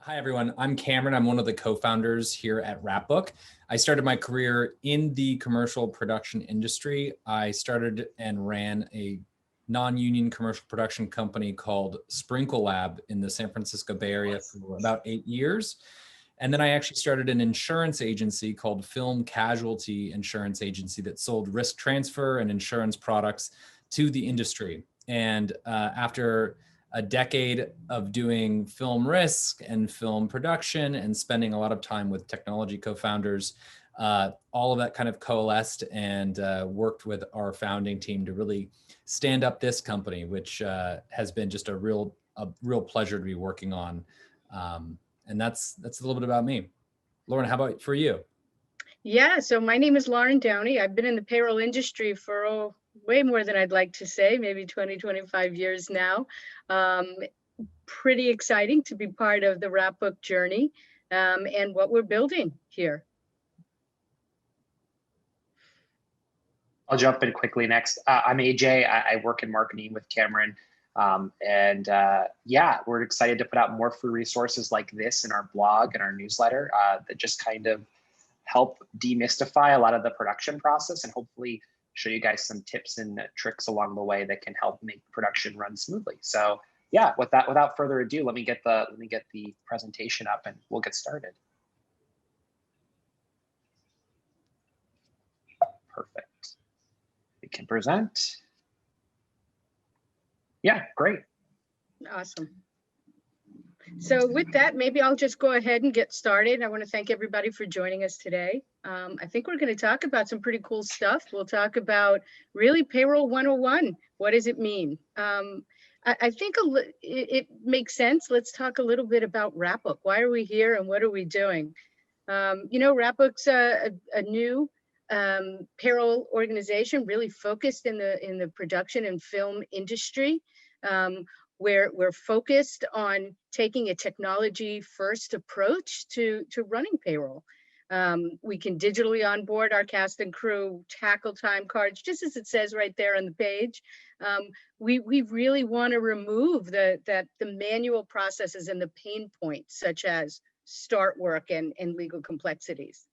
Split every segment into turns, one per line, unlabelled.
Hi, everyone. I'm Cameron. I'm one of the co-founders here at Wrapbook. I started my career in the commercial production industry. I started and ran a non-union commercial production company called Sprinkle Lab in the San Francisco Bay Area for about 8 years. And then I actually started an insurance agency called Film Casualty Insurance Agency that sold risk transfer and insurance products to the industry. And after a decade of doing film risk and film production and spending a lot of time with technology co-founders, all of that kind of coalesced and worked with our founding team to really stand up this company, which has been just a real pleasure to be working on. And that's a little bit about me. Loren, how about for you?
Yeah, so my name is Loren Downey. I've been in the payroll industry for way more than I'd like to say, maybe 20, 25 years now. Pretty exciting to be part of the Wrapbook journey and what we're building here.
I'll jump in quickly next. I'm AJ. I work in marketing with Cameron. Yeah, we're excited to put out more free resources like this in our blog and our newsletter that just kind of help demystify a lot of the production process and hopefully show you guys some tips and tricks along the way that can help make production run smoothly. So yeah, without further ado, let me get the presentation up and we'll get started. Perfect. We can present. Yeah, great.
Awesome. So with that, maybe I'll just go ahead and get started. I want to thank everybody for joining us today. I think we're going to talk about some pretty cool stuff. We'll talk about really Payroll 101. What does it mean? I think it makes sense. Let's talk a little bit about Wrapbook. Why are we here and what are we doing? Wrapbook's a new payroll organization really focused in the production and film industry. We're focused on taking a technology first approach to running payroll. We can digitally onboard our cast and crew, tackle time cards, just as it says right there on the page. We really want to remove the manual processes and the pain points, such as start work and legal complexities.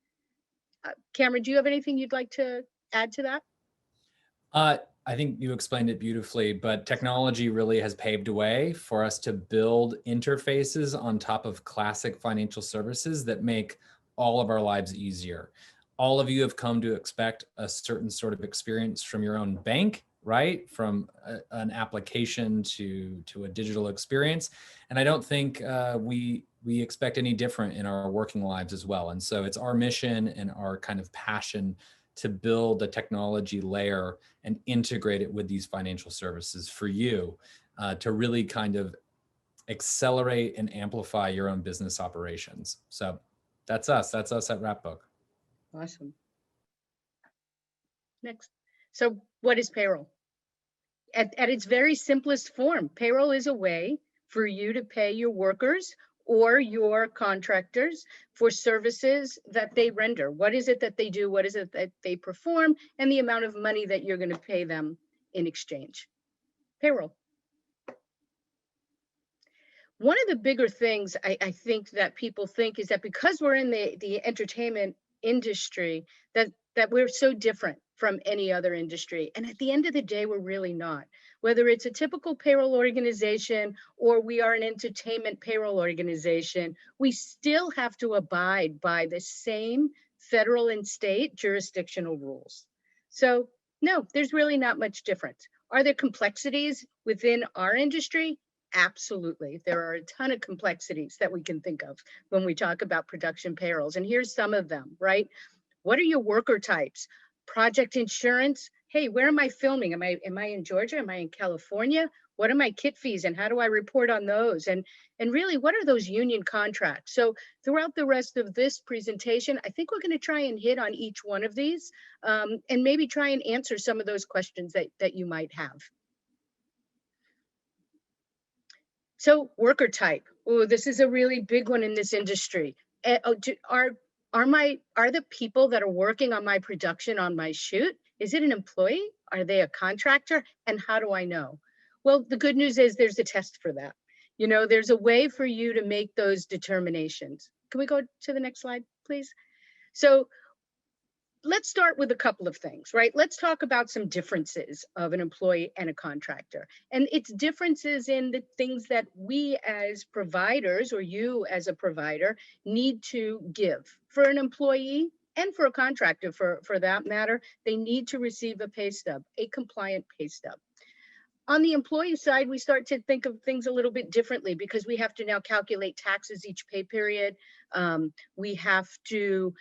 Cameron, do you have anything you'd like to add to that?
I think you explained it beautifully, but technology really has paved a way for us to build interfaces on top of classic financial services that make all of our lives easier. All of you have come to expect a certain sort of experience from your own bank, right? From an application to a digital experience. And I don't think we expect any different in our working lives as well. And so it's our mission and our kind of passion to build a technology layer and integrate it with these financial services for you to really kind of accelerate and amplify your own business operations. So that's us at Wrapbook.
Awesome. Next. So what is payroll? At its very simplest form, payroll is a way for you to pay your workers or your contractors for services that they render. What is it that they do? What is it that they perform? And the amount of money that you're going to pay them in exchange. Payroll. One of the bigger things I think that people think is that because we're in the entertainment industry, that we're so different from any other industry. And at the end of the day, we're really not. Whether it's a typical payroll organization or we are an entertainment payroll organization, we still have to abide by the same federal and state jurisdictional rules. So no, there's really not much difference. Are there complexities within our industry? Absolutely. There are a ton of complexities that we can think of when we talk about production payrolls. And here's some of them, right? What are your worker types? Project insurance. Hey, where am I filming? Am I in Georgia? Am I in California? What are my kit fees and how do I report on those? And really, what are those union contracts? So throughout the rest of this presentation, I think we're going to try and hit on each one of these and maybe try and answer some of those questions that you might have. So worker type. Oh, this is a really big one in this industry. Are the people that are working on my production on my shoot, is it an employee? Are they a contractor? And how do I know? Well, the good news is there's a test for that. You know, there's a way for you to make those determinations. Can we go to the next slide, please? So let's start with a couple of things, right? Let's talk about some differences of an employee and a contractor. And it's differences in the things that we as providers, or you as a provider, need to give. For an employee and for a contractor, for that matter, they need to receive a pay stub, a compliant pay stub. On the employee side, we start to think of things a little bit differently because we have to now calculate taxes each pay period. We have to,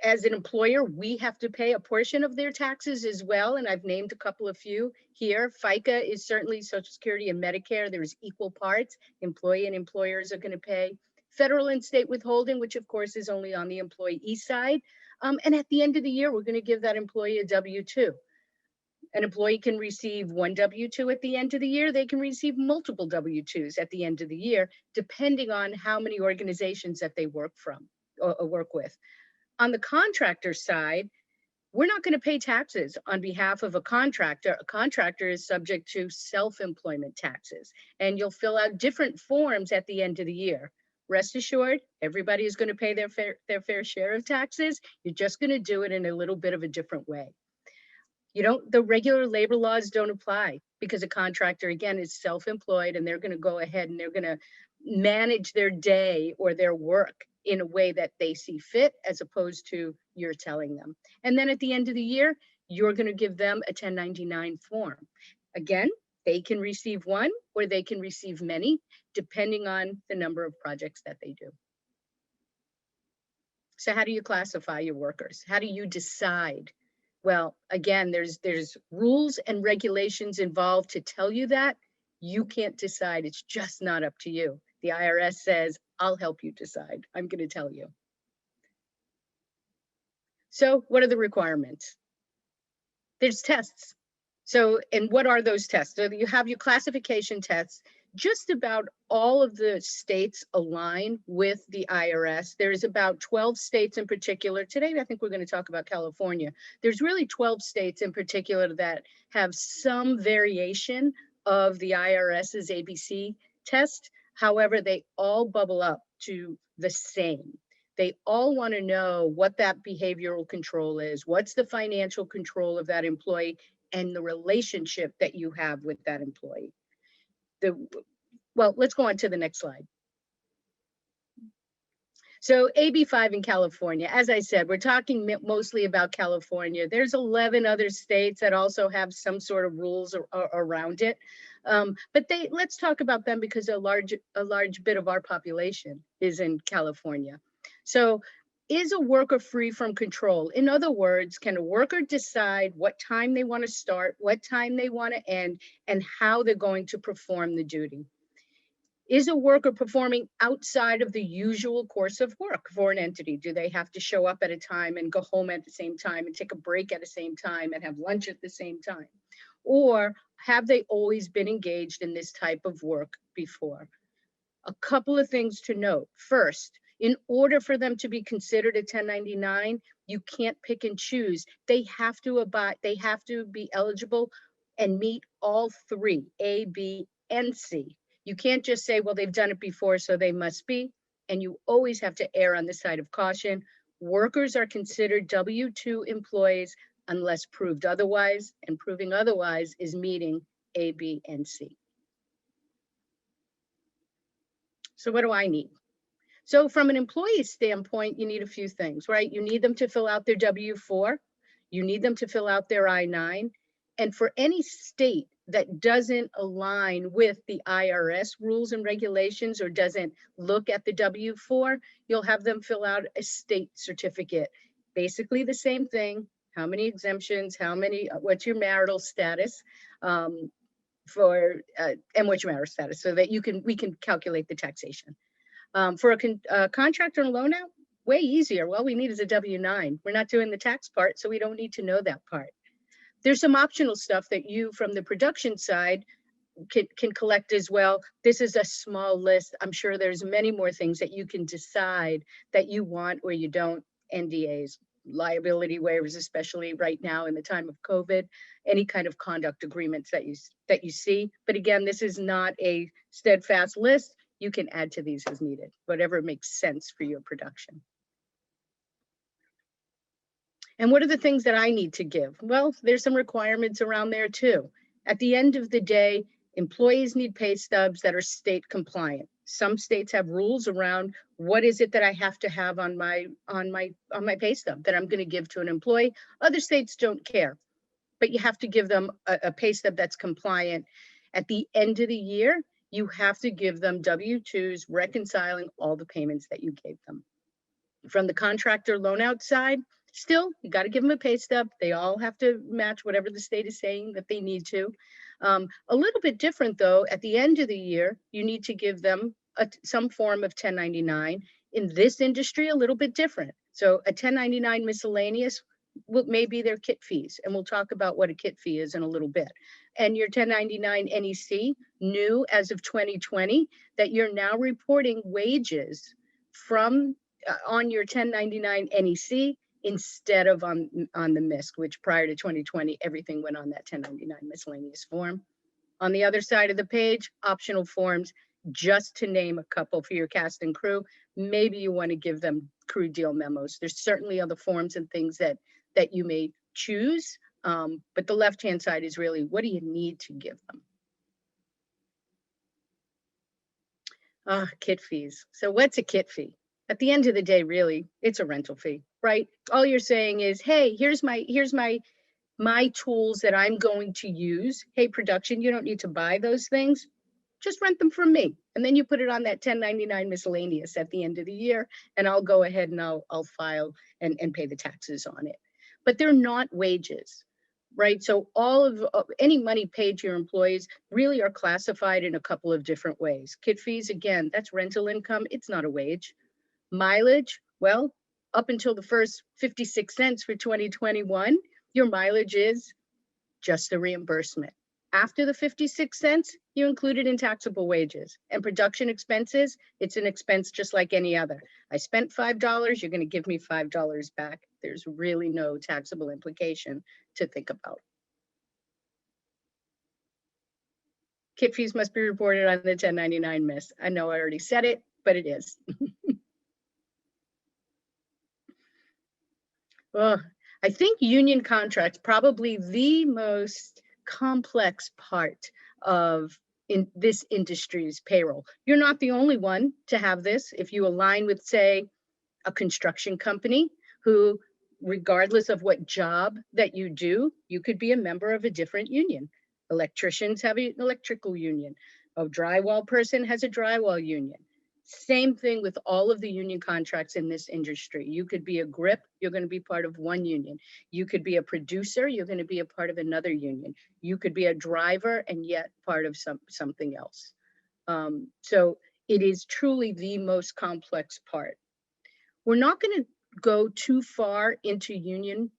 as an employer, we have to pay a portion of their taxes as well. And I've named a couple of few here. FICA is certainly Social Security and Medicare. There's equal parts. Employee and employers are going to pay. Federal and state withholding, which of course is only on the employee side. And at the end of the year, we're going to give that employee a W-2. An employee can receive one W-2 at the end of the year. They can receive multiple W-2s at the end of the year, depending on how many organizations that they work from or work with. On the contractor side, we're not going to pay taxes on behalf of a contractor. A contractor is subject to self-employment taxes, and you'll fill out different forms at the end of the year. Rest assured, everybody is going to pay their fair share of taxes. You're just going to do it in a little bit of a different way. The regular labor laws don't apply because a contractor, again, is self-employed, and they're going to go ahead and they're going to manage their day or their work in a way that they see fit, as opposed to you're telling them. And then at the end of the year, you're going to give them a 1099 form. Again, they can receive one or they can receive many, depending on the number of projects that they do. So how do you classify your workers? How do you decide? Well, again, there's rules and regulations involved to tell you that. You can't decide. It's just not up to you. The IRS says, I'll help you decide. I'm going to tell you. So what are the requirements? There's tests. So, and what are those tests? So you have your classification tests. Just about all of the states align with the IRS. There's about 12 states in particular. Today, I think we're going to talk about California. There's really 12 states in particular that have some variation of the IRS's ABC test. However, they all bubble up to the same. They all want to know what that behavioral control is, what's the financial control of that employee, and the relationship that you have with that employee. Well, let's go on to the next slide. So AB5 in California, as I said, we're talking mostly about California. There's 11 other states that also have some sort of rules around it. But let's talk about them because a large bit of our population is in California. So is a worker free from control? In other words, can a worker decide what time they want to start, what time they want to end, and how they're going to perform the duty? Is a worker performing outside of the usual course of work for an entity? Do they have to show up at a time and go home at the same time and take a break at the same time and have lunch at the same time? Or have they always been engaged in this type of work before? A couple of things to note. First, in order for them to be considered a 1099, you can't pick and choose. They have to be eligible and meet all three, A, B, and C. You can't just say, well, they've done it before, so they must be. And you always have to err on the side of caution. Workers are considered W-2 employees unless proved otherwise, and proving otherwise is meeting A, B, and C. So what do I need? So from an employee standpoint, you need a few things, right? You need them to fill out their W-4. You need them to fill out their I-9. And for any state that doesn't align with the IRS rules and regulations or doesn't look at the W-4, you'll have them fill out a state certificate. Basically the same thing. How many exemptions, what's your marital status, and what's your marital status, so that we can calculate the taxation. For a contractor and loan out, way easier. Well, we need is a W-9. We're not doing the tax part, so we don't need to know that part. There's some optional stuff that you, from the production side, can collect as well. This is a small list. I'm sure there's many more things that you can decide that you want or you don't. NDAs, liability waivers, especially right now in the time of COVID, any kind of conduct agreements that you see. But again, this is not a steadfast list. You can add to these as needed, whatever makes sense for your production. And what are the things that I need to give? Well, there's some requirements around there too. At the end of the day, employees need pay stubs that are state compliant. Some states have rules around what is it that I have to have on my pay stub that I'm going to give to an employee. Other states don't care, but you have to give them a pay stub that's compliant. At the end of the year, you have to give them W-2s reconciling all the payments that you gave them. From the contractor loan out side, still, you got to give them a pay stub. They all have to match whatever the state is saying that they need to. A little bit different though, at the end of the year, you need to give them some form of 1099. In this industry, a little bit different. So a 1099 miscellaneous may be their kit fees, and we'll talk about what a kit fee is in a little bit. And your 1099 NEC, new as of 2020, that you're now reporting wages from on your 1099 NEC instead of on the MISC, which prior to 2020, everything went on that 1099 miscellaneous form. On the other side of the page, optional forms, just to name a couple for your cast and crew. Maybe you want to give them crew deal memos. There's certainly other forms and things that you may choose, but the left-hand side is really, what do you need to give them? Kit fees. So what's a kit fee? At the end of the day, really, it's a rental fee, right? All you're saying is, hey, here's my tools that I'm going to use. Hey, production, you don't need to buy those things. Just rent them from me. And then you put it on that 1099 miscellaneous at the end of the year, and I'll go ahead and I'll file and pay the taxes on it. But they're not wages, right? So all of any money paid to your employees really are classified in a couple of different ways. Kit fees, again, that's rental income. It's not a wage. Mileage, well, up until the first 56 cents for 2021, your mileage is just a reimbursement. After the 56 cents, you include it in taxable wages. And production expenses, it's an expense just like any other. I spent $5, you're going to give me $5 back. There's really no taxable implication to think about. Kit fees must be reported on the 1099 MIS. I know I already said it, but it is. Well, I think union contracts, probably the most complex part of in this industry's payroll. You're not the only one to have this. If you align with, say, a construction company who, regardless of what job that you do, you could be a member of a different union. Electricians have an electrical union. A drywall person has a drywall union. Same thing with all of the union contracts in this industry. You could be a grip, you're going to be part of one union. You could be a producer, you're going to be a part of another union. You could be a driver and yet part of something else. So it is truly the most complex part. We're not going to go too far into union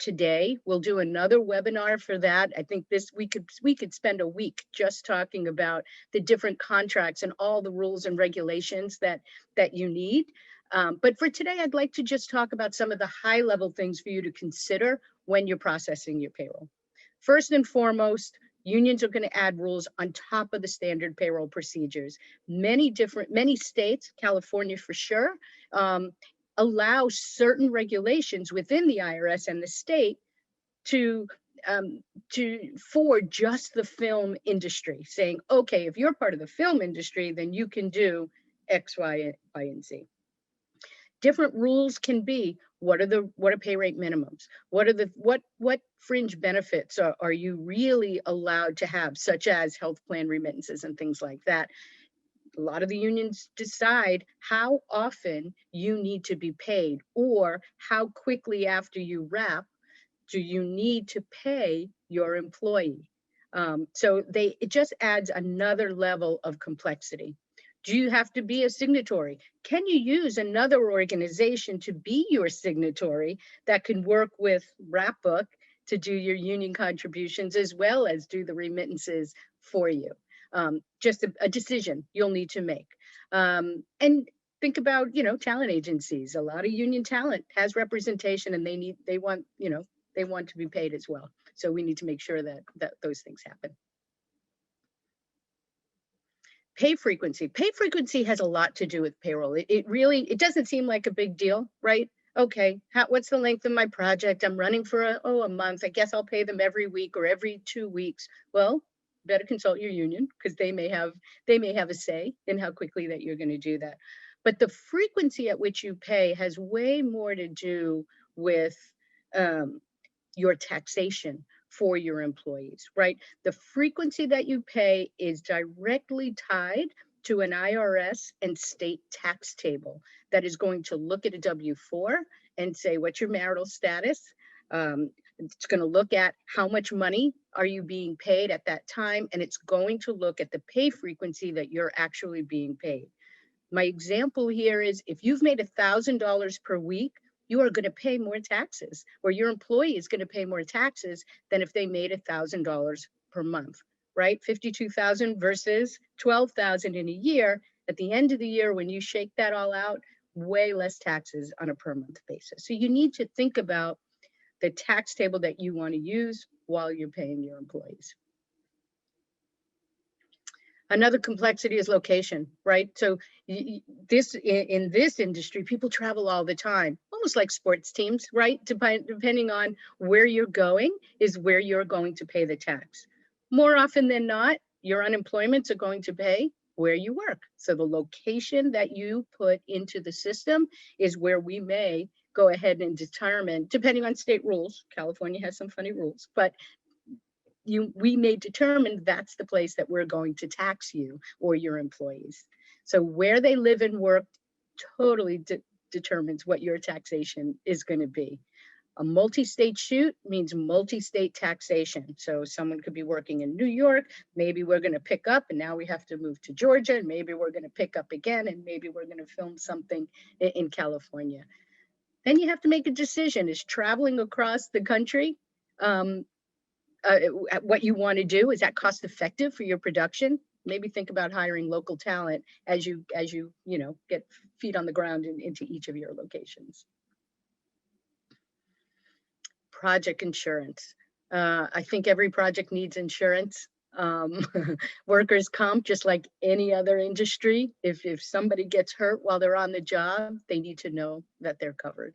today. We'll do another webinar for that. I think we could spend a week just talking about the different contracts and all the rules and regulations that you need. But for today, I'd like to just talk about some of the high level things for you to consider when you're processing your payroll. First and foremost, unions are going to add rules on top of the standard payroll procedures. Many states, California for sure, allow certain regulations within the IRS and the state for just the film industry, saying, okay, if you're part of the film industry, then you can do X, Y, and Z. Different rules can be, what are pay rate minimums? What fringe benefits are you really allowed to have, such as health plan remittances and things like that? A lot of the unions decide how often you need to be paid, or how quickly after you wrap do you need to pay your employee. So it just adds another level of complexity. Do you have to be a signatory? Can you use another organization to be your signatory that can work with Wrapbook to do your union contributions as well as do the remittances for you? Just a decision you'll need to make. And think about, talent agencies. A lot of union talent has representation, and they want to be paid as well. So we need to make sure that those things happen. Pay frequency. Pay frequency has a lot to do with payroll. It doesn't seem like a big deal, right? Okay, what's the length of my project? I'm running for a month. I guess I'll pay them every week or every 2 weeks. Well, better consult your union, because they may have a say in how quickly that you're going to do that. But the frequency at which you pay has way more to do with your taxation for your employees, right? The frequency that you pay is directly tied to an IRS and state tax table that is going to look at a W-4 and say, what's your marital status? It's going to look at how much money are you being paid at that time, and it's going to look at the pay frequency that you're actually being paid. My example here is, if you've made $1,000 per week, you are going to pay more taxes, or your employee is going to pay more taxes than if they made $1,000 per month, right? 52,000 versus 12,000 in a year. At the end of the year, when you shake that all out, way less taxes on a per month basis. So you need to think about the tax table that you want to use while you're paying your employees. Another complexity is location, right? So in this industry, people travel all the time, almost like sports teams, right? Depending on where you're going is where you're going to pay the tax. More often than not, your unemployments are going to pay where you work. So the location that you put into the system is where we may go ahead and determine, depending on state rules. California has some funny rules, but we may determine that's the place that we're going to tax you or your employees. So where they live and work totally determines what your taxation is going to be. A multi-state shoot means multi-state taxation. So someone could be working in New York, maybe we're going to pick up, and now we have to move to Georgia, and maybe we're going to pick up again, and maybe we're going to film something in California. Then you have to make a decision. Is traveling across the country what you want to do? Is that cost effective for your production? Maybe think about hiring local talent as you get feet on the ground into each of your locations. Project insurance. I think every project needs insurance. Workers' comp, just like any other industry. If somebody gets hurt while they're on the job, they need to know that they're covered.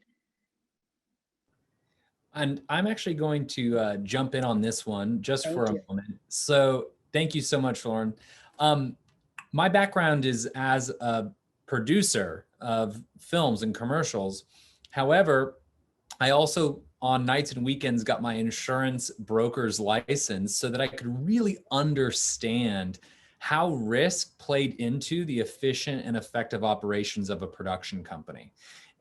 And I'm actually going to jump in on this one just
Thank
for a
you.
moment. So thank you so much, Loren. My background is as a producer of films and commercials. However, I also on nights and weekends got my insurance broker's license so that I could really understand how risk played into the efficient and effective operations of a production company.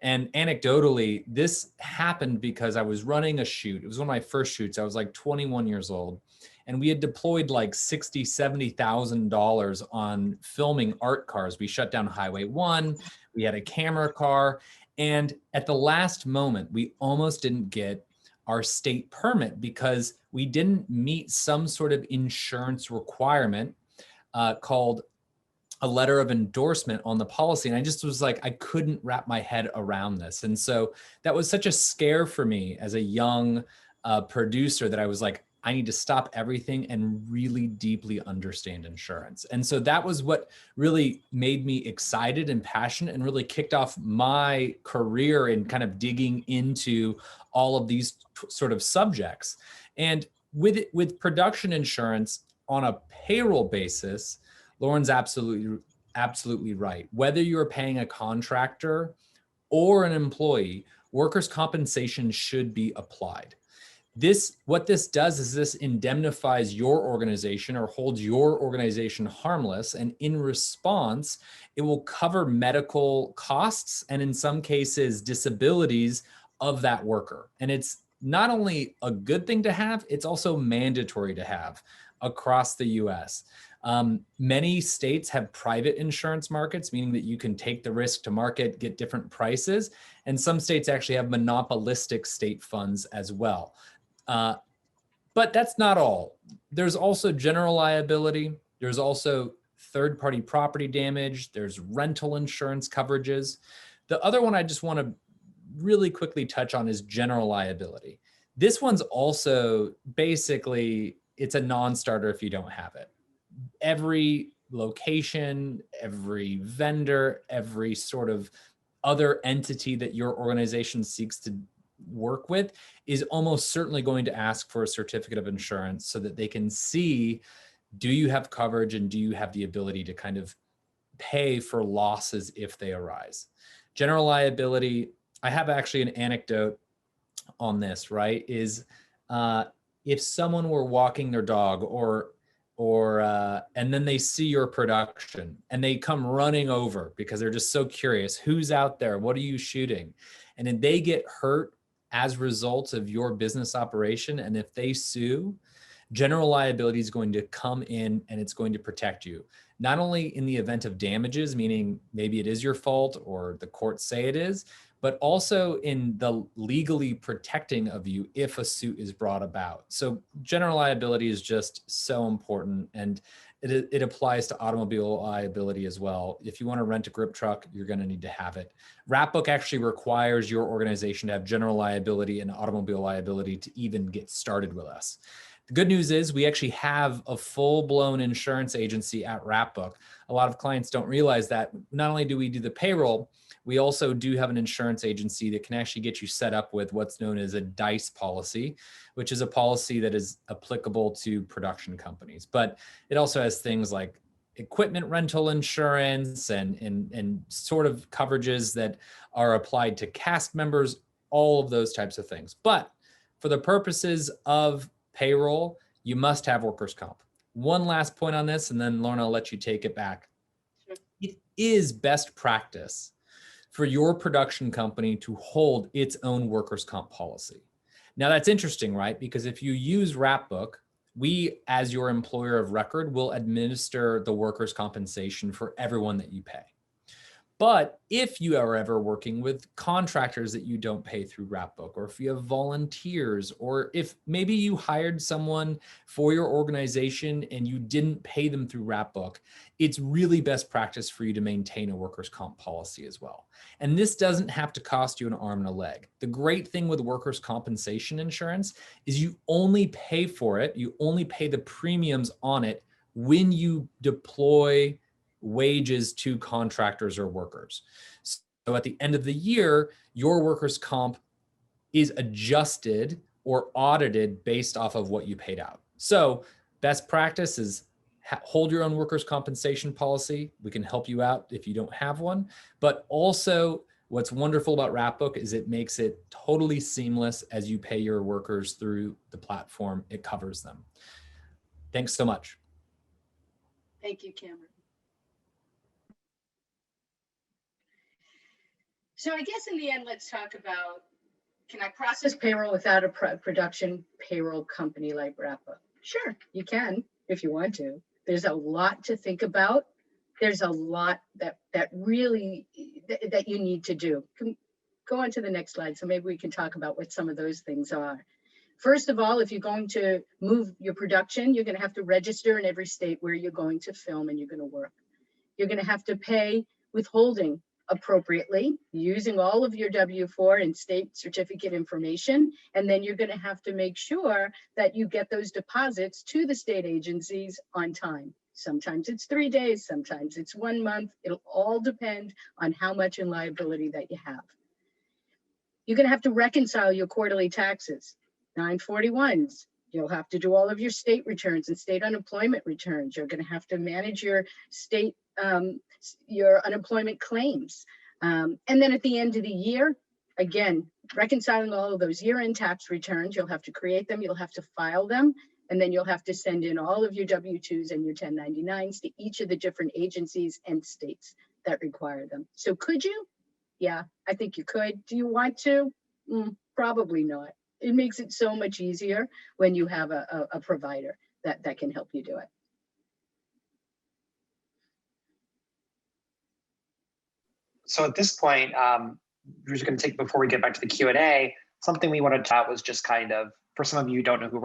And anecdotally, this happened because I was running a shoot. It was one of my first shoots. I was like 21 years old. And we had deployed like $60,000, $70,000 on filming art cars. We shut down Highway 1. We had a camera car. And at the last moment, we almost didn't get our state permit because we didn't meet some sort of insurance requirement called a letter of endorsement on the policy. And I just was like, I couldn't wrap my head around this. And so that was such a scare for me as a young producer that I was like, I need to stop everything and really deeply understand insurance. And so that was what really made me excited and passionate and really kicked off my career in kind of digging into all of these sort of subjects. And with production insurance on a payroll basis, Loren's absolutely right. Whether you're paying a contractor or an employee, workers' compensation should be applied. What this does is this indemnifies your organization or holds your organization harmless. And in response, it will cover medical costs and in some cases, disabilities of that worker. And it's not only a good thing to have, it's also mandatory to have across the US. Many states have private insurance markets, meaning that you can take the risk to market, get different prices. And some states actually have monopolistic state funds as well. But that's not all. There's also general liability. There's also third-party property damage, there's rental insurance coverages. The other one I just want to really quickly touch on is general liability. This one's also basically, it's a non-starter if you don't have it. Every location, every vendor, every sort of other entity that your organization seeks to work with is almost certainly going to ask for a certificate of insurance so that they can see, do you have coverage and do you have the ability to kind of pay for losses if they arise. General liability, I have actually an anecdote on this, right? Is if someone were walking their dog and then they see your production and they come running over because they're just so curious, who's out there? What are you shooting? And then they get hurt as a result of your business operation. And if they sue, general liability is going to come in and it's going to protect you. Not only in the event of damages, meaning maybe it is your fault or the courts say it is, but also in the legally protecting of you if a suit is brought about. So general liability is just so important, and it applies to automobile liability as well. If you want to rent a grip truck, you're going to need to have it. Wrapbook actually requires your organization to have general liability and automobile liability to even get started with us. The good news is we actually have a full-blown insurance agency at Wrapbook. A lot of clients don't realize that not only do we do the payroll, we also do have an insurance agency that can actually get you set up with what's known as a DICE policy, which is a policy that is applicable to production companies. But it also has things like equipment rental insurance and sort of coverages that are applied to cast members, all of those types of things. But for the purposes of payroll, you must have workers' comp. One last point on this, and then Loren, I'll let you take it back.
Sure.
It is best practice for your production company to hold its own workers' comp policy. Now that's interesting, right? Because if you use Wrapbook, we, as your employer of record, will administer the workers' compensation for everyone that you pay. But if you are ever working with contractors that you don't pay through Wrapbook, or if you have volunteers, or if maybe you hired someone for your organization and you didn't pay them through Wrapbook, it's really best practice for you to maintain a workers' comp policy as well. And this doesn't have to cost you an arm and a leg. The great thing with workers' compensation insurance is you only pay for it, you only pay the premiums on it when you deploy wages to contractors or workers. So at the end of the year, your workers' comp is adjusted or audited based off of what you paid out. So best practice is hold your own workers' compensation policy. We can help you out if you don't have one. But also what's wonderful about Wrapbook is it makes it totally seamless as you pay your workers through the platform. It covers them. Thanks so much.
Thank you, Cameron. So I guess in the end, let's talk about, can I process payroll without a production payroll company like Wrapbook? Sure, you can if you want to. There's a lot to think about. There's a lot that really that you need to do. Go on to the next slide, so maybe we can talk about what some of those things are. First of all, if you're going to move your production, you're going to have to register in every state where you're going to film and you're going to work. You're going to have to pay withholding appropriately using all of your W-4 and state certificate information. And then you're going to have to make sure that you get those deposits to the state agencies on time. Sometimes it's 3 days, sometimes it's 1 month. It'll all depend on how much in liability that you have. You're going to have to reconcile your quarterly taxes, 941s. You'll have to do all of your state returns and state unemployment returns. You're going to have to manage your state your unemployment claims. And then at the end of the year, again, reconciling all of those year-end tax returns, you'll have to create them, you'll have to file them, and then you'll have to send in all of your W-2s and your 1099s to each of the different agencies and states that require them. So could you? Yeah, I think you could. Do you want to? Probably not. It makes it so much easier when you have a provider that can help you do it.
So at this point, we're just going to take, before we get back to the Q&A, something we wanted to chat was just kind of, for some of you who don't know who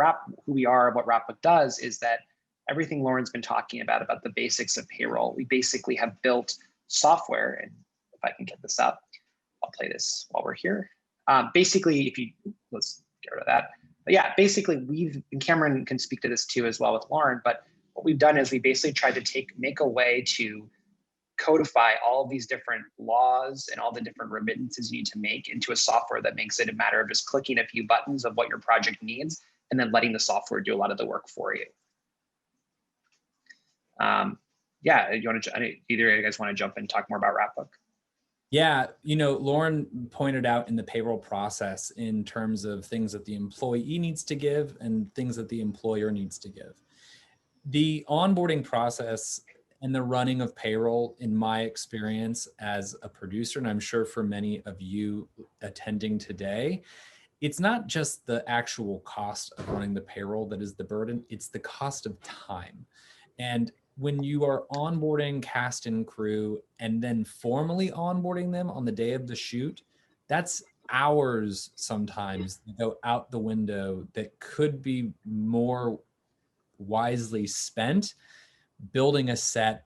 we are and what Wrapbook does, is that everything Loren's been talking about the basics of payroll. We basically have built software, and if I can get this up, I'll play this while we're here. Basically, let's get rid of that. But yeah, basically and Cameron can speak to this too as well with Loren, but what we've done is we basically tried to make a way to codify all of these different laws and all the different remittances you need to make into a software that makes it a matter of just clicking a few buttons of what your project needs and then letting the software do a lot of the work for you. Yeah, either of you guys want to jump in and talk more about Wrapbook?
Yeah, Loren pointed out in the payroll process in terms of things that the employee needs to give and things that the employer needs to give. The onboarding process and the running of payroll, in my experience as a producer, and I'm sure for many of you attending today, it's not just the actual cost of running the payroll that is the burden, it's the cost of time. And when you are onboarding cast and crew and then formally onboarding them on the day of the shoot, that's hours sometimes that go out the window that could be more wisely spent building a set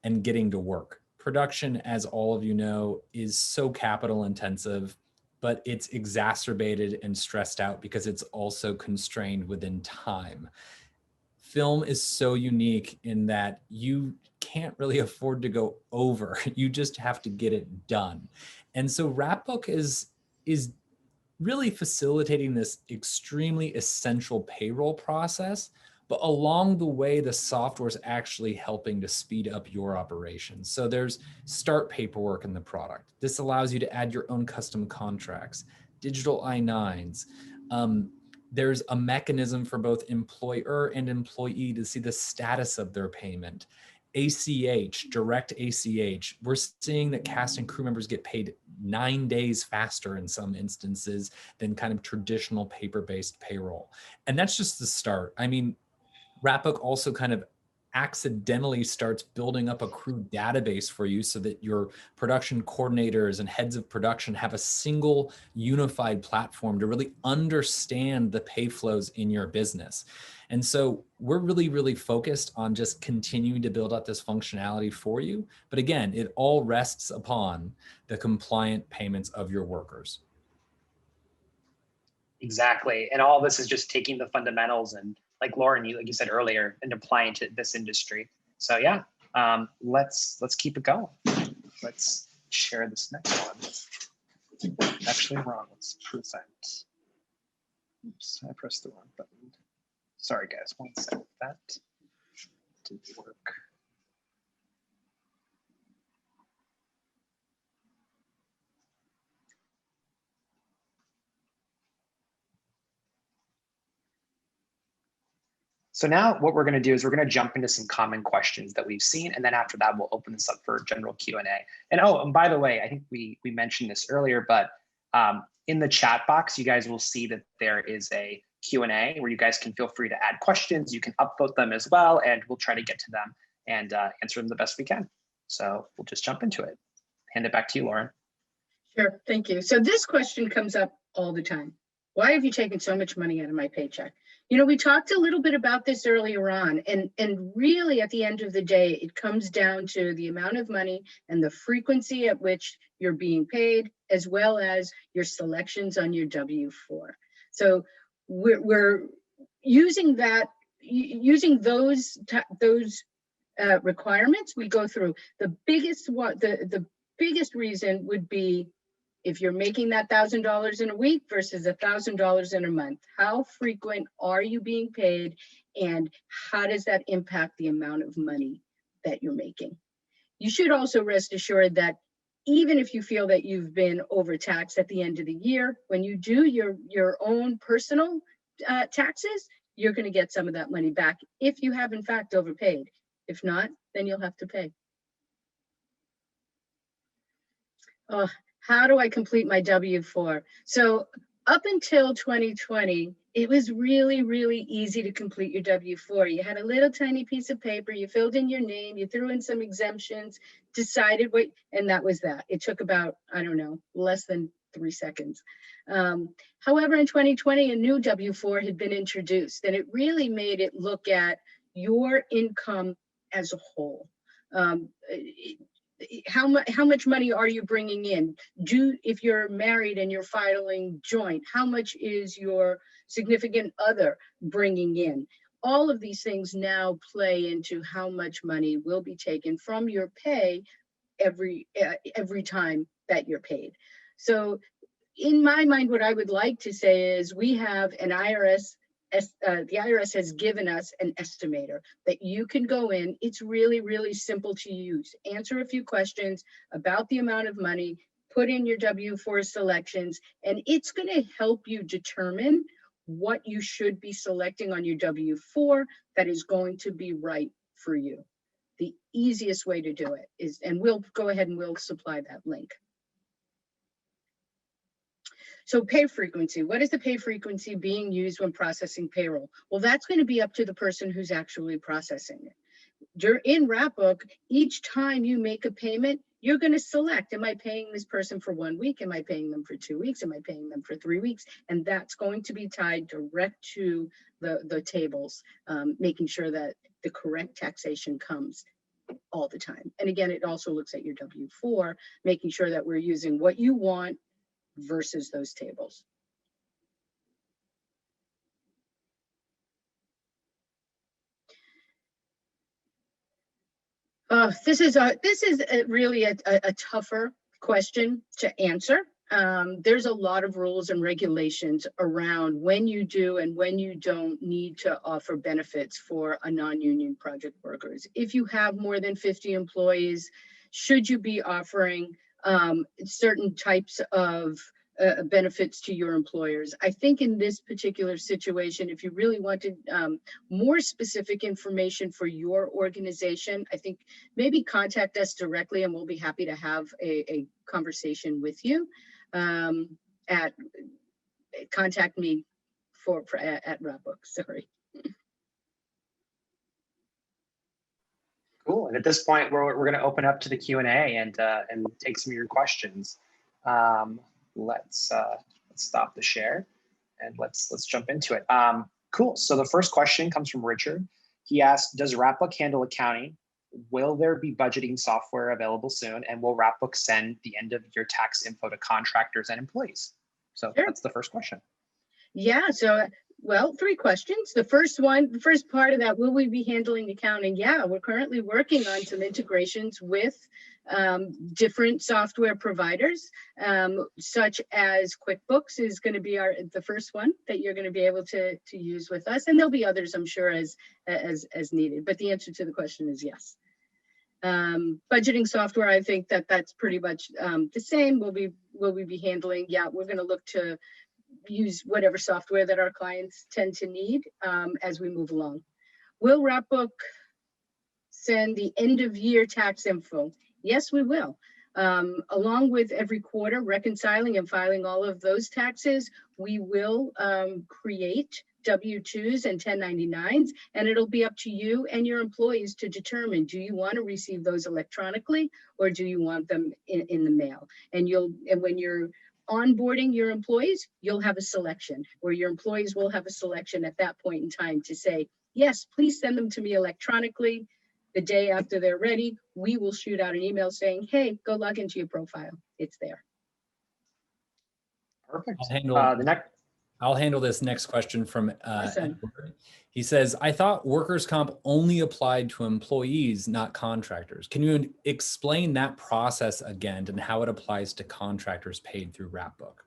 and getting to work. Production, as all of you know, is so capital intensive, but it's exacerbated and stressed out because it's also constrained within time. Film is so unique in that you can't really afford to go over. You just have to get it done. And so Wrapbook is really facilitating this extremely essential payroll process, but along the way, the software is actually helping to speed up your operations. So there's start paperwork in the product. This allows you to add your own custom contracts, digital I-9s. There's a mechanism for both employer and employee to see the status of their payment. ACH, direct ACH, we're seeing that cast and crew members get paid 9 days faster in some instances than kind of traditional paper-based payroll. And that's just the start. I mean, Wrapbook also kind of accidentally starts building up a crew database for you so that your production coordinators and heads of production have a single unified platform to really understand the pay flows in your business. And so we're really, really focused on just continuing to build out this functionality for you. But again, it all rests upon the compliant payments of your workers.
Exactly. And all this is just taking the fundamentals and, like Loren, like you said earlier, and applying to this industry. So yeah, let's keep it going. Let's share this next one. Actually wrong. Let's present. Oops, I pressed the wrong button. Sorry guys, one second. That didn't work. So now what we're going to do is we're going to jump into some common questions that we've seen. And then after that, we'll open this up for general Q&A. And oh, and by the way, I think we mentioned this earlier, but in the chat box, you guys will see that there is a Q&A where you guys can feel free to add questions. You can upvote them as well, and we'll try to get to them and answer them the best we can. So we'll just jump into it. Hand it back to you, Loren.
Sure, thank you. So this question comes up all the time. Why have you taken so much money out of my paycheck? You know, we talked a little bit about this earlier on, and really at the end of the day, it comes down to the amount of money and the frequency at which you're being paid, as well as your selections on your W-4. So we're using those requirements. We go through the biggest reason would be if you're making that $1,000 in a week versus $1,000 in a month. How frequent are you being paid, and how does that impact the amount of money that you're making? You should also rest assured that even if you feel that you've been overtaxed at the end of the year, when you do your own personal taxes, you're going to get some of that money back if you have in fact overpaid. If not, then you'll have to pay. How do I complete my W-4? So up until 2020, it was really, really easy to complete your W-4. You had a little tiny piece of paper, you filled in your name, you threw in some exemptions, decided what, and that was that. It took about, I don't know, less than 3 seconds. However, in 2020, a new W-4 had been introduced, and it really made it look at your income as a whole. How much money are you bringing in? If you're married and you're filing joint, how much is your significant other bringing in? All of these things now play into how much money will be taken from your pay every time that you're paid. So in my mind, what I would like to say is we have an IRS, the IRS has given us an estimator that you can go in. It's really, really simple to use. Answer a few questions about the amount of money, put in your W-4 selections, and it's going to help you determine what you should be selecting on your W-4 that is going to be right for you. The easiest way to do it is, and we'll go ahead and we'll supply that link. So pay frequency, what is the pay frequency being used when processing payroll? Well, that's going to be up to the person who's actually processing it. In Wrapbook, each time you make a payment, you're going to select, am I paying this person for 1 week? Am I paying them for 2 weeks? Am I paying them for 3 weeks? And that's going to be tied direct to the tables, making sure that the correct taxation comes all the time. And again, it also looks at your W-4, making sure that we're using what you want versus those tables. This is really a tougher question to answer. There's a lot of rules and regulations around when you do and when you don't need to offer benefits for a non-union project workers. If you have more than 50 employees, should you be offering certain types of benefits to your employers? I think in this particular situation, if you really wanted more specific information for your organization, I think maybe contact us directly and we'll be happy to have a conversation with you. Contact me at Wrapbook, sorry.
Cool. And at this point, we're going to open up to the Q&A and take some of your questions. Let's stop the share and let's jump into it. Cool. So the first question comes from Richard. He asked, does Wrapbook handle accounting? Will there be budgeting software available soon? And will Wrapbook send the end of year tax info to contractors and employees? So sure. That's the first question.
Yeah. So, well, 3 questions. The first part of that, will we be handling accounting? Yeah, we're currently working on some integrations with different software providers, such as QuickBooks is going to be the first one that you're going to be able to use with us, and there'll be others, I'm sure, as needed. But the answer to the question is yes. Budgeting software, I think that's pretty much the same. Will we be handling? Yeah, we're going to look to use whatever software that our clients tend to need as we move along. Will Wrapbook send the end of year tax info? Yes, we will. Along with every quarter reconciling and filing all of those taxes, we will create W-2s and 1099s, and it'll be up to you and your employees to determine, do you want to receive those electronically or do you want them in the mail? And when you're onboarding your employees, you'll have a selection, or your employees will have a selection at that point in time to say, yes, please send them to me electronically. The day after they're ready, we will shoot out an email saying, hey, go log into your profile. It's there.
Perfect.
I'll handle this next question from
Awesome.
Edward. He says, I thought workers' comp only applied to employees, not contractors. Can you explain that process again and how it applies to contractors paid through Wrapbook?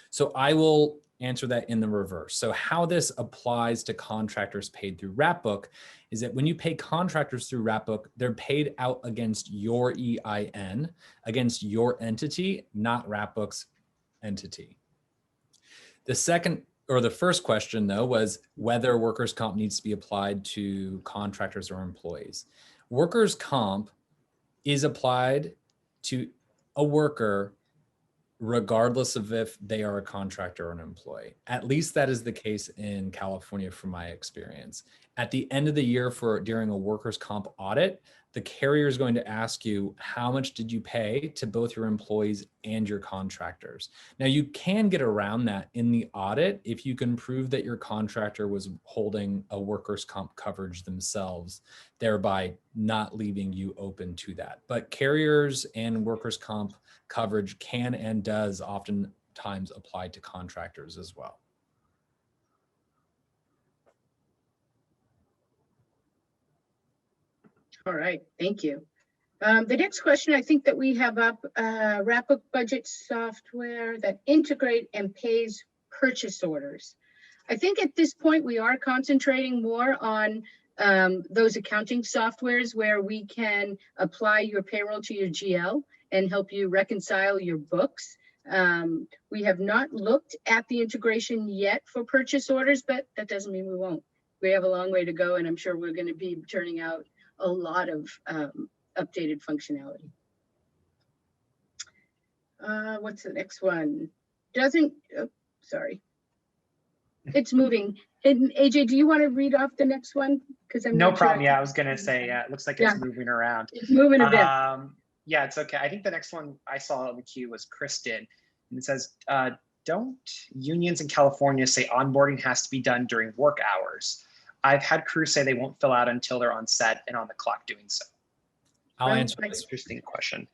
So I will answer that in the reverse. So how this applies to contractors paid through Wrapbook is that when you pay contractors through Wrapbook, they're paid out against your EIN, against your entity, not Wrapbook's entity. The first question, though, was whether workers' comp needs to be applied to contractors or employees. Workers' comp is applied to a worker regardless of if they are a contractor or an employee. At least that is the case in California from my experience. At the end of the year during a workers' comp audit, the carrier is going to ask you, how much did you pay to both your employees and your contractors? Now, you can get around that in the audit if you can prove that your contractor was holding a workers' comp coverage themselves, thereby not leaving you open to that. But carriers and workers' comp coverage can and does oftentimes apply to contractors as well.
All right, thank you. The next question I think that we have up, Wrapbook budget software that integrate and pays purchase orders. I think at this point we are concentrating more on those accounting softwares where we can apply your payroll to your GL and help you reconcile your books. We have not looked at the integration yet for purchase orders, but that doesn't mean we won't. We have a long way to go, and I'm sure we're going to be turning out a lot of updated functionality. What's the next one? Sorry. It's moving. And AJ, do you want to read off the next one? Because I'm
no
not sure
problem. Yeah, I was gonna say, it looks like it's moving around.
It's moving a bit.
Yeah, it's okay. I think the next one I saw in the queue was Kristen, and it says, don't unions in California say onboarding has to be done during work hours? I've had crews say they won't fill out until they're on set and on the clock doing so.
I'll answer
this. Interesting question.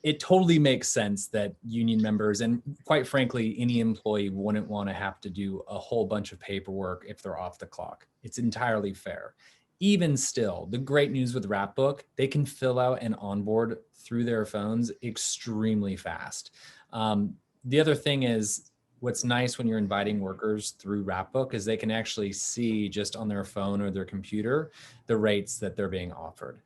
It totally makes sense that union members, and quite frankly, any employee wouldn't want to have to do a whole bunch of paperwork if they're off the clock. It's entirely fair. Even still, the great news with Wrapbook, they can fill out and onboard through their phones extremely fast. The other thing is, what's nice when you're inviting workers through Wrapbook is they can actually see just on their phone or their computer the rates that they're being offered.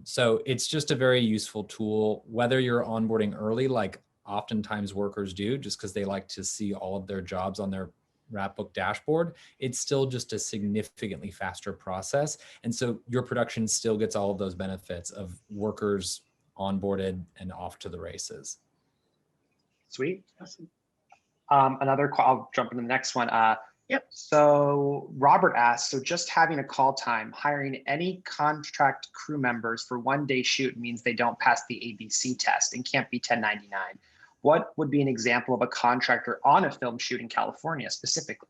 So it's just a very useful tool, whether you're onboarding early, like oftentimes workers do, just because they like to see all of their jobs on their Wrapbook dashboard. It's still just a significantly faster process. And so your production still gets all of those benefits of workers onboarded and off to the races.
Sweet.
Awesome.
I'll jump into the next one.
Yep.
So Robert asked, so just having a call time, hiring any contract crew members for one-day shoot means they don't pass the ABC test and can't be 1099. What would be an example of a contractor on a film shoot in California specifically?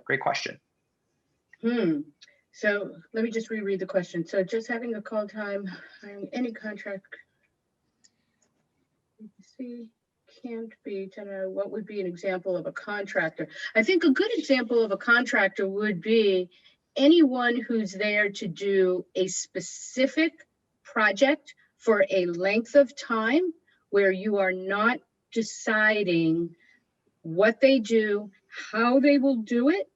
Great question.
So let me just reread the question. So just having a call time, hiring any contract, ABC can't be, what would be an example of a contractor? I think a good example of a contractor would be anyone who's there to do a specific project for a length of time where you are not deciding what they do, how they will do it,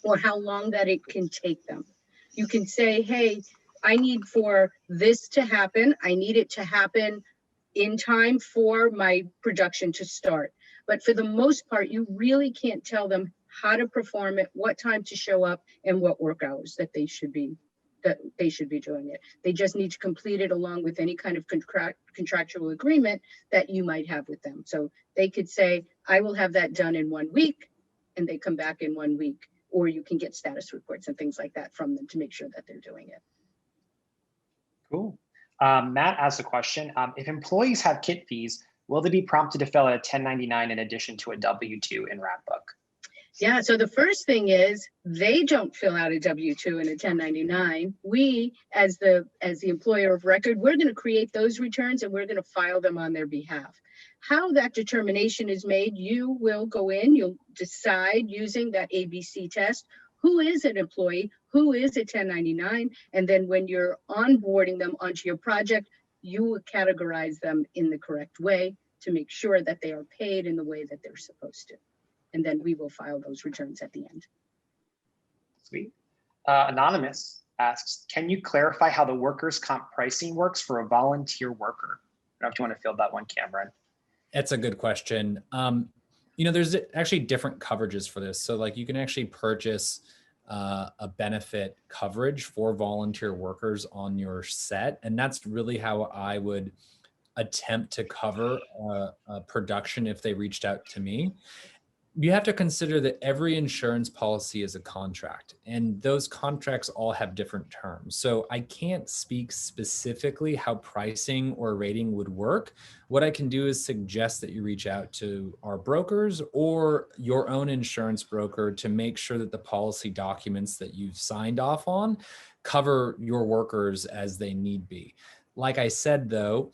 or how long that it can take them. You can say, hey, I need for this to happen. I need it to happen in time for my production to start. But for the most part, you really can't tell them how to perform it, what time to show up, and what work hours that they should be doing it. They just need to complete it along with any kind of contractual agreement that you might have with them. So they could say, I will have that done in 1 week, and they come back in 1 week, or you can get status reports and things like that from them to make sure that they're doing it.
Cool. Matt asked a question. If employees have kit fees, will they be prompted to fill out a 1099 in addition to a W-2 in Wrapbook?
Yeah, so the first thing is they don't fill out a W-2 and a 1099. We, as the employer of record, we're going to create those returns and we're going to file them on their behalf. How that determination is made, you will go in, you'll decide using that ABC test, who is an employee, who is a 1099, and then when you're onboarding them onto your project, you will categorize them in the correct way to make sure that they are paid in the way that they're supposed to. And then we will file those returns at the end.
Sweet. Anonymous asks, can you clarify how the workers' comp pricing works for a volunteer worker? I don't know if you want to field that one, Cameron.
That's a good question. You know, there's actually different coverages for this. So like you can actually purchase a benefit coverage for volunteer workers on your set. And that's really how I would attempt to cover a production if they reached out to me. You have to consider that every insurance policy is a contract, and those contracts all have different terms. So I can't speak specifically how pricing or rating would work. What I can do is suggest that you reach out to our brokers or your own insurance broker to make sure that the policy documents that you've signed off on cover your workers as they need be. Like I said, though,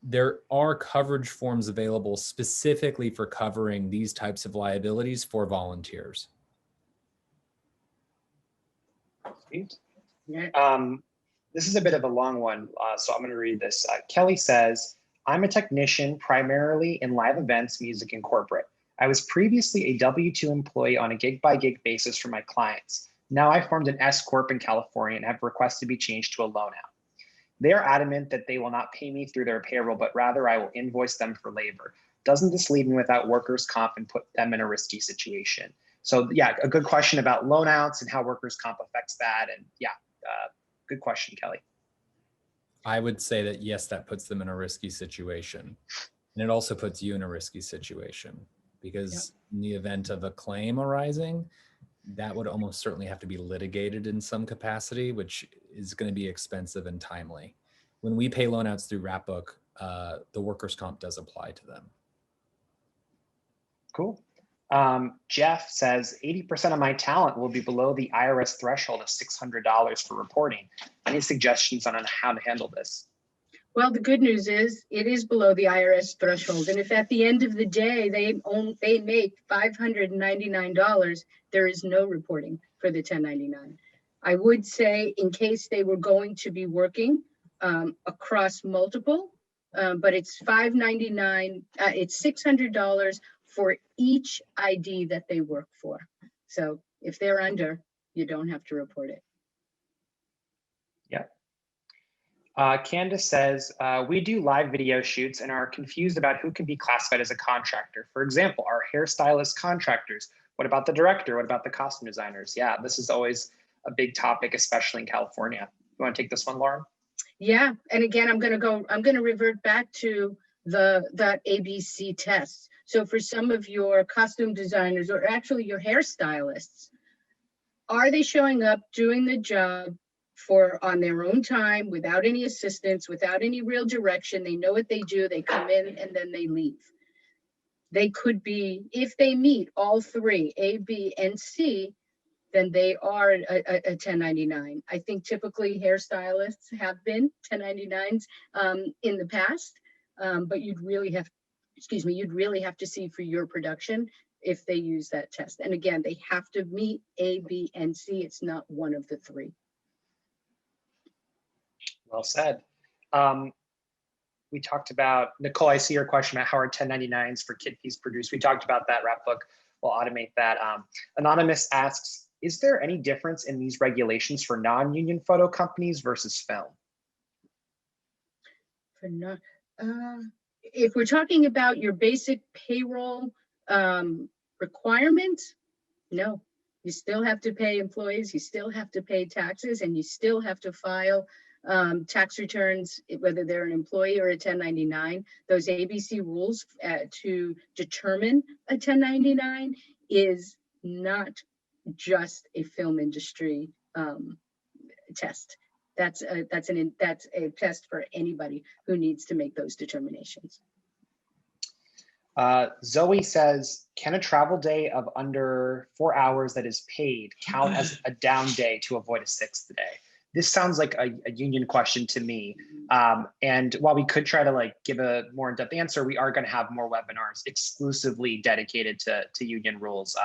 there are coverage forms available specifically for covering these types of liabilities for volunteers.
Sweet.
Yeah.
This is a bit of a long one, so I'm going to read this. Kelly says, I'm a technician primarily in live events, music, and corporate. I was previously a W-2 employee on a gig-by-gig basis for my clients. Now I formed an S-Corp in California and have requested to be changed to a loan out. They are adamant that they will not pay me through their payroll, but rather I will invoice them for labor. Doesn't this leave me without workers' comp and put them in a risky situation? So yeah, a good question about loan outs and how workers' comp affects that. And yeah, good question, Kelly.
I would say that yes, that puts them in a risky situation. And it also puts you in a risky situation because in the event of a claim arising, that would almost certainly have to be litigated in some capacity, which is going to be expensive and timely. When we pay loan outs through Wrapbook, the workers' comp does apply to them.
Cool. Jeff says 80% of my talent will be below the IRS threshold of $600 for reporting. Any suggestions on how to handle this?
Well, the good news is it is below the IRS threshold. And if at the end of the day, they make $599, there is no reporting for the 1099. I would say in case they were going to be working across multiple, but it's $599, it's $600 for each ID that they work for. So if they're under, you don't have to report it.
Yeah. Candace says, we do live video shoots and are confused about who can be classified as a contractor. For example, are hairstylist contractors? What about the director? What about the costume designers? Yeah, this is always a big topic, especially in California. You want to take this one, Loren?
Yeah, and again, I'm going to revert back to that ABC test. So for some of your costume designers or actually your hairstylists, are they showing up doing the job on their own time, without any assistance, without any real direction? They know what they do, they come in and then they leave. They could be, if they meet all three, A, B, and C, then they are a 1099. I think typically hairstylists have been 1099s in the past, but you'd really have to see for your production if they use that test. And again, they have to meet A, B, and C. It's not one of the three.
Well said. We talked about, Nicole, I see your question about how are 1099s for kit fees produced. We talked about that. Wrapbook will automate that. Anonymous asks, is there any difference in these regulations for non-union photo companies versus film?
If we're talking about your basic payroll requirements, no. You still have to pay employees, you still have to pay taxes, and you still have to file tax returns, whether they're an employee or a 1099. Those ABC rules to determine a 1099 is not just a film industry test. That's a test for anybody who needs to make those determinations.
Zoe says, can a travel day of under 4 hours that is paid count as a down day to avoid a sixth day? This sounds like a union question to me. And while we could try to give a more in-depth answer, we are going to have more webinars exclusively dedicated to union rules.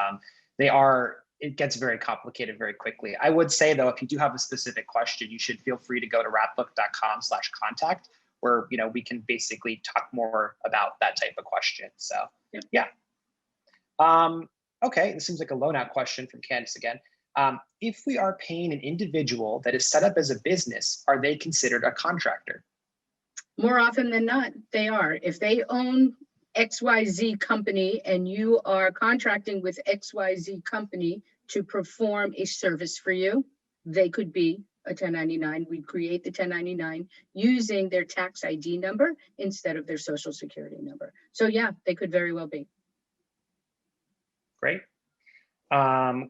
It gets very complicated very quickly. I would say though, if you do have a specific question, you should feel free to go to wrapbook.com/contact, where we can basically talk more about that type of question. So yeah. Okay, this seems like a loan out question from Candace again. If we are paying an individual that is set up as a business, are they considered a contractor?
More often than not, they are. If they own XYZ company and you are contracting with XYZ company to perform a service for you, they could be a 1099. We create the 1099 using their tax ID number instead of their social security number. So yeah, they could very well be.
Great.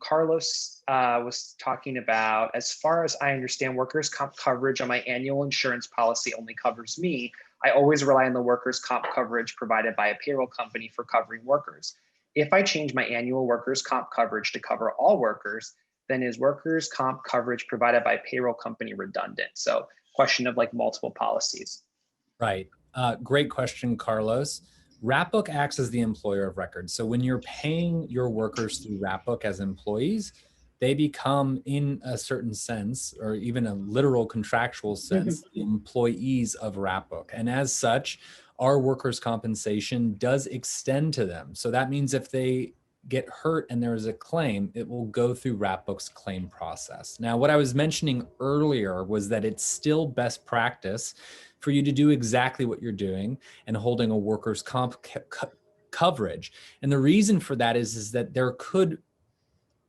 Carlos was talking about, as far as I understand, workers' comp coverage on my annual insurance policy only covers me. I always rely on the workers' comp coverage provided by a payroll company for covering workers. If I change my annual workers' comp coverage to cover all workers, then is workers' comp coverage provided by a payroll company redundant? So question of like multiple policies.
Right. Great question, Carlos. Wrapbook acts as the employer of record. So when you're paying your workers through Wrapbook as employees, they become, in a certain sense, or even a literal contractual sense, the employees of Wrapbook. And as such, our workers' compensation does extend to them. So that means if they get hurt and there is a claim, it will go through Wrapbook's claim process. Now, what I was mentioning earlier was that it's still best practice for you to do exactly what you're doing and holding a workers' comp coverage. And the reason for that is that there could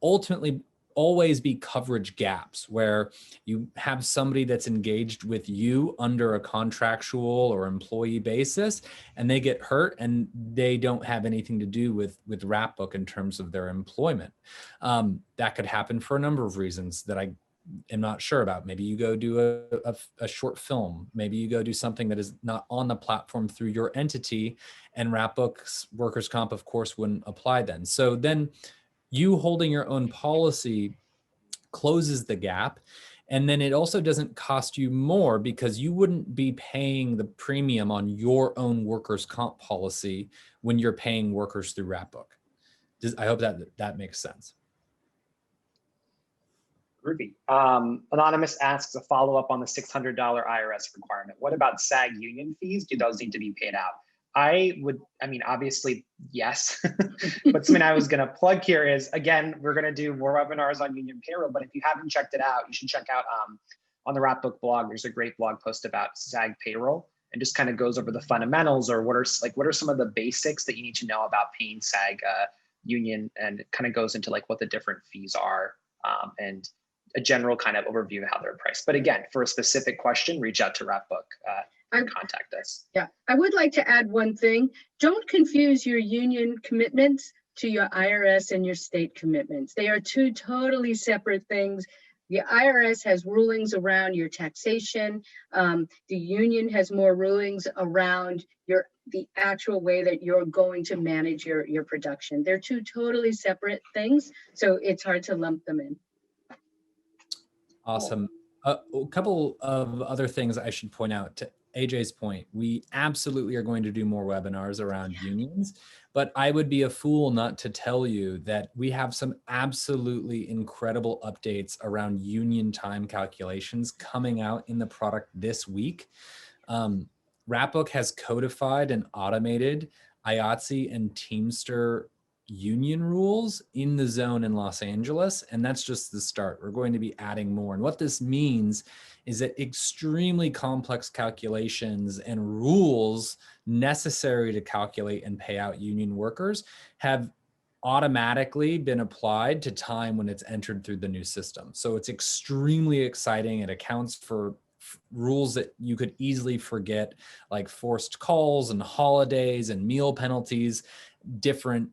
ultimately always be coverage gaps where you have somebody that's engaged with you under a contractual or employee basis, and they get hurt and they don't have anything to do with Wrapbook in terms of their employment. That could happen for a number of reasons that I am not sure about. Maybe you go do a short film. Maybe you go do something that is not on the platform through your entity, and Wrapbook's workers' comp, of course, wouldn't apply then. So then you holding your own policy closes the gap. And then it also doesn't cost you more because you wouldn't be paying the premium on your own workers' comp policy when you're paying workers through Wrapbook. I hope that makes sense.
Groovy. Anonymous asks a follow-up on the $600 IRS requirement. What about SAG union fees? Do those need to be paid out? I mean, obviously, yes, but something I was going to plug here is, again, we're going to do more webinars on union payroll, but if you haven't checked it out, you should check out on the Wrapbook blog. There's a great blog post about SAG payroll and just kind of goes over the fundamentals, or what are some of the basics that you need to know about paying SAG union, and it kind of goes into like what the different fees are and a general kind of overview of how they're priced. But again, for a specific question, reach out to Wrapbook. Contact us.
Yeah, I would like to add one thing. Don't confuse your union commitments to your IRS and your state commitments. They are two totally separate things. The IRS has rulings around your taxation. The union has more rulings around the actual way that you're going to manage your production. They're two totally separate things, so it's hard to lump them in.
Awesome. A couple of other things I should point out. To AJ's point, we absolutely are going to do more webinars around unions, but I would be a fool not to tell you that we have some absolutely incredible updates around union time calculations coming out in the product this week. Wrapbook has codified and automated IATSE and Teamster union rules in the zone in Los Angeles, and that's just the start. We're going to be adding more. And what this means is that extremely complex calculations and rules necessary to calculate and pay out union workers have automatically been applied to time when it's entered through the new system. So it's extremely exciting. It accounts for rules that you could easily forget, like forced calls and holidays and meal penalties, different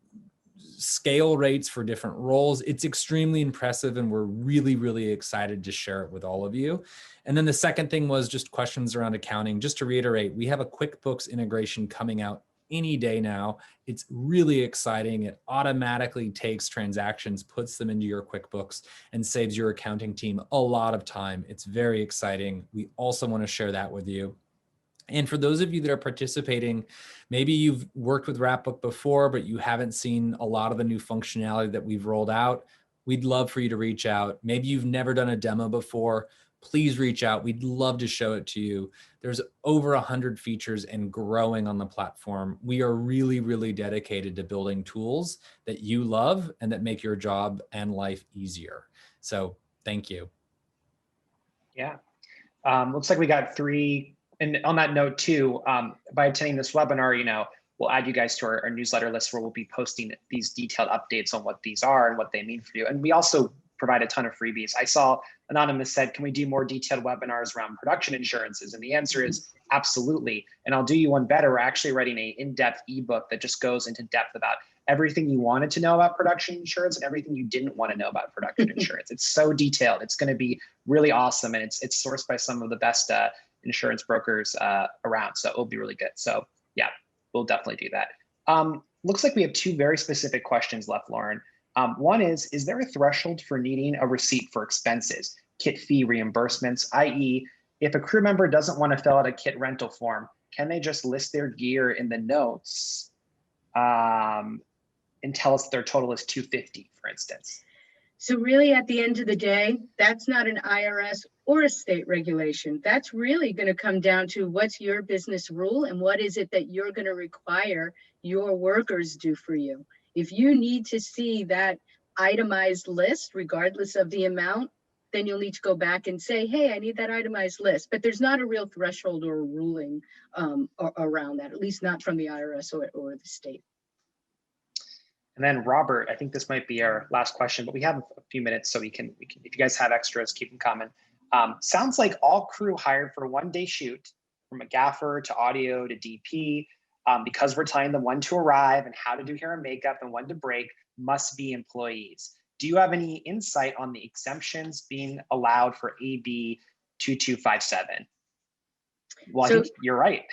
scale rates for different roles. It's extremely impressive, and we're really, really excited to share it with all of you. And then the second thing was just questions around accounting. Just to reiterate, we have a QuickBooks integration coming out any day now. It's really exciting. It automatically takes transactions, puts them into your QuickBooks, and saves your accounting team a lot of time. It's very exciting. We also want to share that with you. And for those of you that are participating, maybe you've worked with Wrapbook before, but you haven't seen a lot of the new functionality that we've rolled out. We'd love for you to reach out. Maybe you've never done a demo before. Please reach out. We'd love to show it to you. There's over 100 features and growing on the platform. We are really, really dedicated to building tools that you love and that make your job and life easier. So thank you.
Yeah. Looks like we got 3. And on that note too, by attending this webinar, we'll add you guys to our newsletter list where we'll be posting these detailed updates on what these are and what they mean for you. And we also provide a ton of freebies. I saw Anonymous said, can we do more detailed webinars around production insurances? And the answer is absolutely. And I'll do you one better. We're actually writing an in-depth ebook that just goes into depth about everything you wanted to know about production insurance and everything you didn't want to know about production insurance. It's so detailed. It's going to be really awesome, and it's sourced by some of the best insurance brokers around. So it'll be really good. So yeah, we'll definitely do that. Looks like we have two very specific questions left, Loren. One is there a threshold for needing a receipt for expenses, kit fee reimbursements, i.e., if a crew member doesn't want to fill out a kit rental form, can they just list their gear in the notes and tell us their total is $250, for instance?
So really, at the end of the day, that's not an IRS or a state regulation. That's really going to come down to what's your business rule and what is it that you're going to require your workers do for you. If you need to see that itemized list, regardless of the amount, then you'll need to go back and say, hey, I need that itemized list. But there's not a real threshold or a ruling around that, at least not from the IRS or the state.
And then Robert, I think this might be our last question, but we have a few minutes, so we can if you guys have extras, keep them coming. Sounds like all crew hired for a one-day shoot, from a gaffer to audio to DP, because we're telling them when to arrive and how to do hair and makeup and when to break, must be employees. Do you have any insight on the exemptions being allowed for AB 2257? Well,
So,
I think you're right.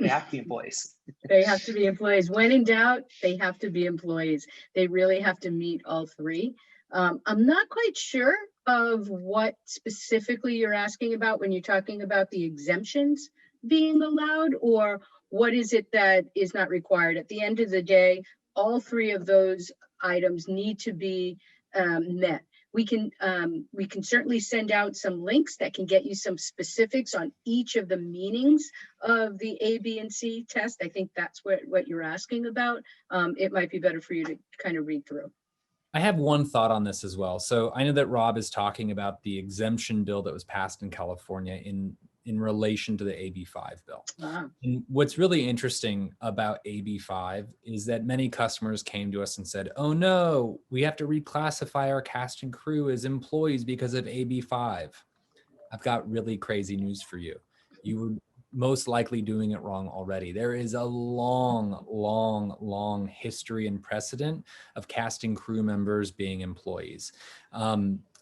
They have to be employees.
They have to be employees. When in doubt, they have to be employees. They really have to meet all three. I'm not quite sure of what specifically you're asking about when you're talking about the exemptions being allowed, or what is it that is not required. At the end of the day, all three of those items need to be met. We can certainly send out some links that can get you some specifics on each of the meanings of the A, B, and C test. I think that's what you're asking about. It might be better for you to kind of read through.
I have one thought on this as well. So I know that Rob is talking about the exemption bill that was passed in California in relation to the AB5 bill.
Wow.
And what's really interesting about AB5 is that many customers came to us and said, oh no, we have to reclassify our cast and crew as employees because of AB5. I've got really crazy news for you. You were most likely doing it wrong already. There is a long, long, long history and precedent of casting crew members being employees.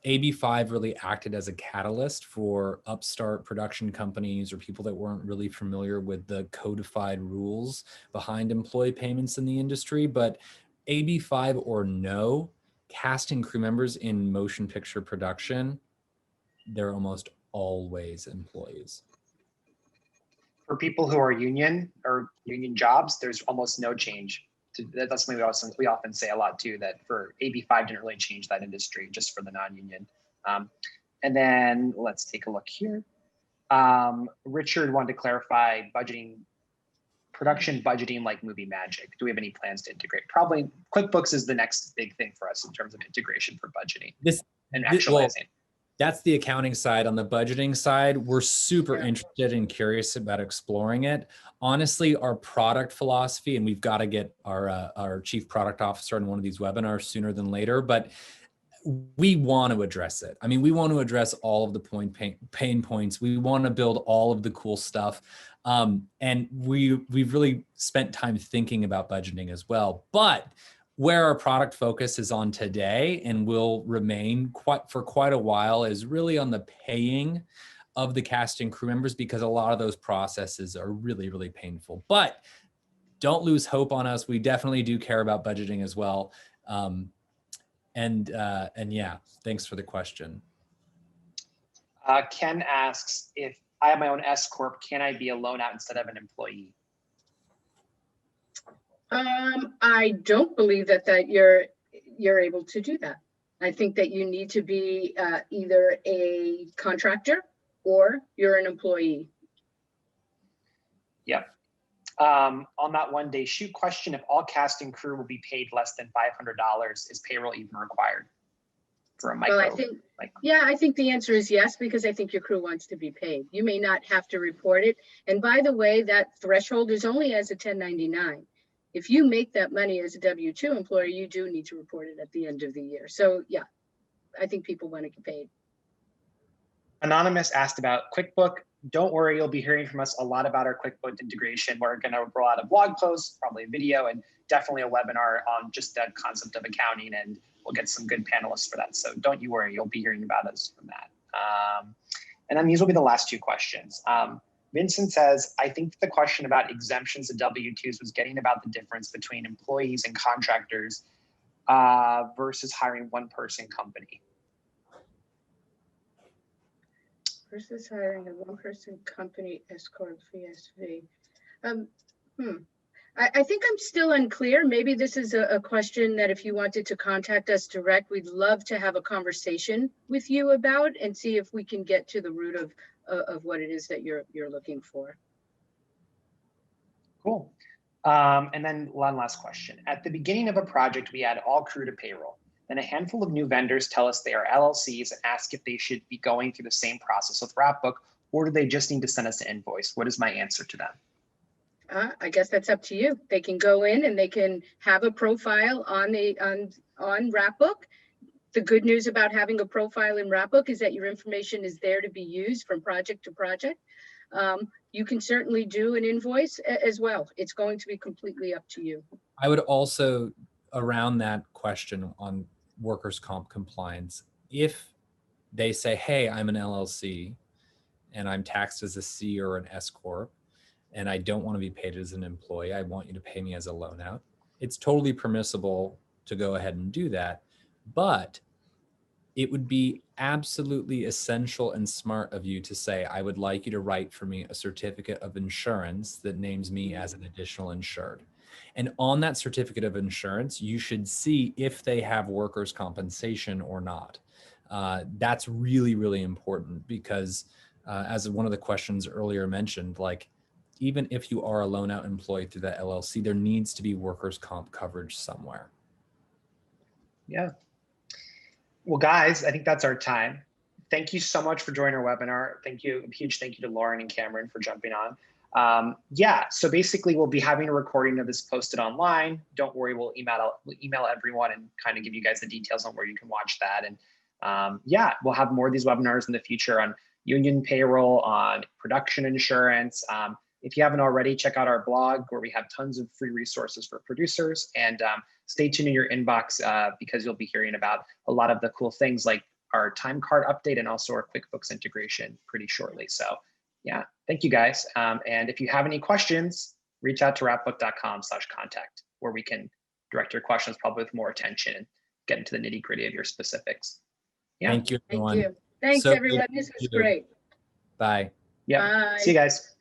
AB5 really acted as a catalyst for upstart production companies or people that weren't really familiar with the codified rules behind employee payments in the industry. But AB5 or no, casting crew members in motion picture production, they're almost always employees.
For people who are union or union jobs, there's almost no change. That's something we often say a lot too, that for AB5 didn't really change that industry, just for the non-union. And then let's take a look here. Richard wanted to clarify production budgeting like movie magic. Do we have any plans to integrate? Probably QuickBooks is the next big thing for us in terms of integration for budgeting and actualizing.
That's the accounting side. On the budgeting side, we're super interested and curious about exploring it. Honestly, our product philosophy, and we've got to get our chief product officer in one of these webinars sooner than later, but we want to address it. I mean, we want to address all of the pain points. We want to build all of the cool stuff. And we've really spent time thinking about budgeting as well. But where our product focus is on today and will remain for quite a while is really on the paying of the cast and crew members, because a lot of those processes are really, really painful. But don't lose hope on us. We definitely do care about budgeting as well. And yeah, thanks for the question.
Ken asks, if I have my own S Corp, can I be a loan out instead of an employee?
I don't believe that you're able to do that. I think that you need to be either a contractor or you're an employee.
Yep. On that one-day shoot question, if all cast and crew will be paid less than $500, is payroll even required for a micro?
Well, I think the answer is yes, because I think your crew wants to be paid. You may not have to report it. And by the way, that threshold is only as a 1099. If you make that money as a W-2 employee, you do need to report it at the end of the year. So yeah, I think people want to get paid.
Anonymous asked about QuickBook don't worry, you'll be hearing from us a lot about our QuickBooks integration. We're going to roll out a blog post, probably a video, and definitely a webinar on just the concept of accounting, and we'll get some good panelists for that. So don't you worry, you'll be hearing about us from that. And then these will be the last two questions. Vincent says, I think the question about exemptions to W-2s was getting about the difference between employees and contractors versus hiring one-person company.
Versus hiring a one-person company, S Corp, VSV. I think I'm still unclear. Maybe this is a question that if you wanted to contact us direct, we'd love to have a conversation with you about and see if we can get to the root of what it is that you're looking for.
Cool. And then one last question. At the beginning of a project, we add all crew to payroll. Then a handful of new vendors tell us they are LLCs and ask if they should be going through the same process with Wrapbook, or do they just need to send us an invoice? What is my answer to them?
I guess that's up to you. They can go in and they can have a profile on Wrapbook. The good news about having a profile in Wrapbook is that your information is there to be used from project to project. You can certainly do an invoice as well. It's going to be completely up to you.
I would also, around that question on workers' comp compliance, if they say, hey, I'm an LLC and I'm taxed as a C or an S Corp, and I don't want to be paid as an employee, I want you to pay me as a loan out. It's totally permissible to go ahead and do that, but it would be absolutely essential and smart of you to say, I would like you to write for me a certificate of insurance that names me as an additional insured. And on that certificate of insurance, you should see if they have workers' compensation or not. That's really, really important because as one of the questions earlier mentioned, like, even if you are a loan out employee through that LLC, there needs to be workers' comp coverage somewhere.
Yeah. Well, guys, I think that's our time. Thank you so much for joining our webinar. Thank you. A huge thank you to Loren and Cameron for jumping on. Yeah, so basically we'll be having a recording of this posted online. Don't worry, we'll email everyone and kind of give you guys the details on where you can watch that. And yeah, we'll have more of these webinars in the future on union payroll, on production insurance. If you haven't already, check out our blog where we have tons of free resources for producers, and stay tuned in your inbox because you'll be hearing about a lot of the cool things like our time card update and also our QuickBooks integration pretty shortly. So yeah, thank you guys. And if you have any questions, reach out to wrapbook.com/contact where we can direct your questions probably with more attention and get into the nitty gritty of your specifics. Yeah.
Thank you, everyone.
Thank you. Thanks, everyone. This was great.
Bye.
Yeah.
Bye.
See you guys.